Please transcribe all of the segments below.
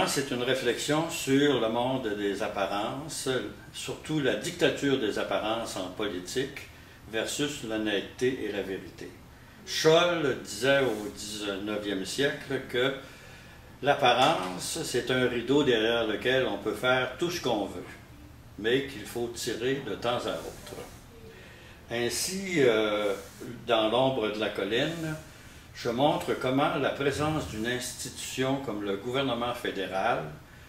roman, c'est une réflexion sur le monde des apparences, surtout la dictature des apparences en politique versus l'honnêteté et la vérité. Scholl disait au 19e siècle que l'apparence, c'est un rideau derrière lequel on peut faire tout ce qu'on veut, mais qu'il faut tirer de temps à autre. Ainsi, dans l'ombre de la colline, je montre comment la présence d'une institution comme le gouvernement fédéral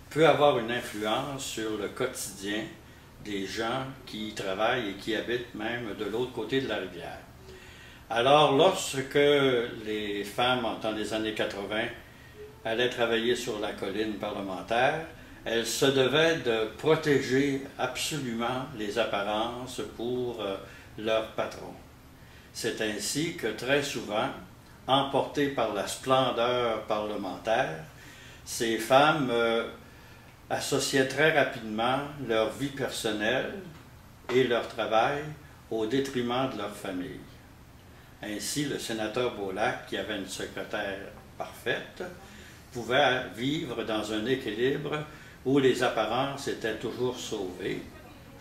peut avoir une influence sur le quotidien des gens qui y travaillent et qui habitent même de l'autre côté de la rivière. Alors, lorsque les femmes, dans les années 80, allaient travailler sur la colline parlementaire, elles se devaient de protéger absolument les apparences pour leur patron. C'est ainsi que très souvent, emportées par la splendeur parlementaire, ces femmes associaient très rapidement leur vie personnelle et leur travail au détriment de leur famille. Ainsi, le sénateur Beaulac, qui avait une secrétaire parfaite, pouvait vivre dans un équilibre où les apparences étaient toujours sauvées,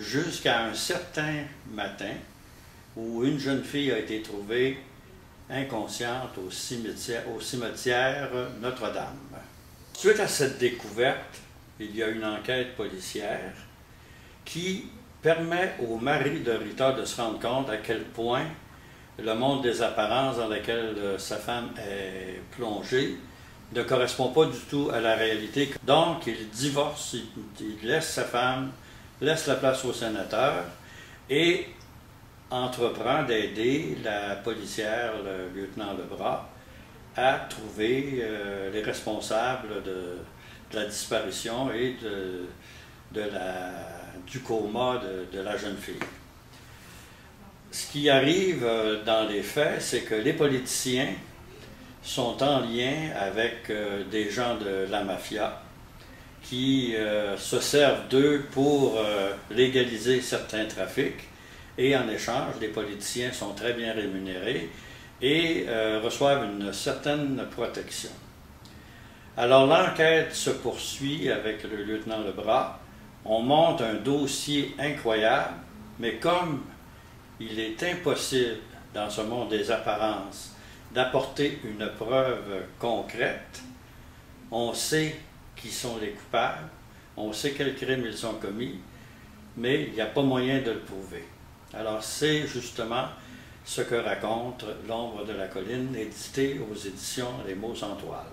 jusqu'à un certain matin où une jeune fille a été trouvée inconsciente au cimetière Notre-Dame. Suite à cette découverte, il y a une enquête policière qui permet au mari de Rita de se rendre compte à quel point le monde des apparences dans lequel sa femme est plongée ne correspond pas du tout à la réalité. Donc, il divorce, il laisse sa femme, laisse la place au sénateur et entreprend d'aider la policière, le lieutenant Lebras, à trouver les responsables de la disparition et du coma de la jeune fille. Ce qui arrive dans les faits, c'est que les politiciens sont en lien avec des gens de la mafia qui se servent d'eux pour légaliser certains trafics. Et en échange, les politiciens sont très bien rémunérés et reçoivent une certaine protection. Alors l'enquête se poursuit avec le lieutenant Lebras. On monte un dossier incroyable, mais comme il est impossible dans ce monde des apparences d'apporter une preuve concrète, on sait qui sont les coupables, on sait quels crimes ils ont commis, mais il n'y a pas moyen de le prouver. Alors c'est justement ce que raconte L'ombre de la colline, édité aux éditions Les Mots en toile.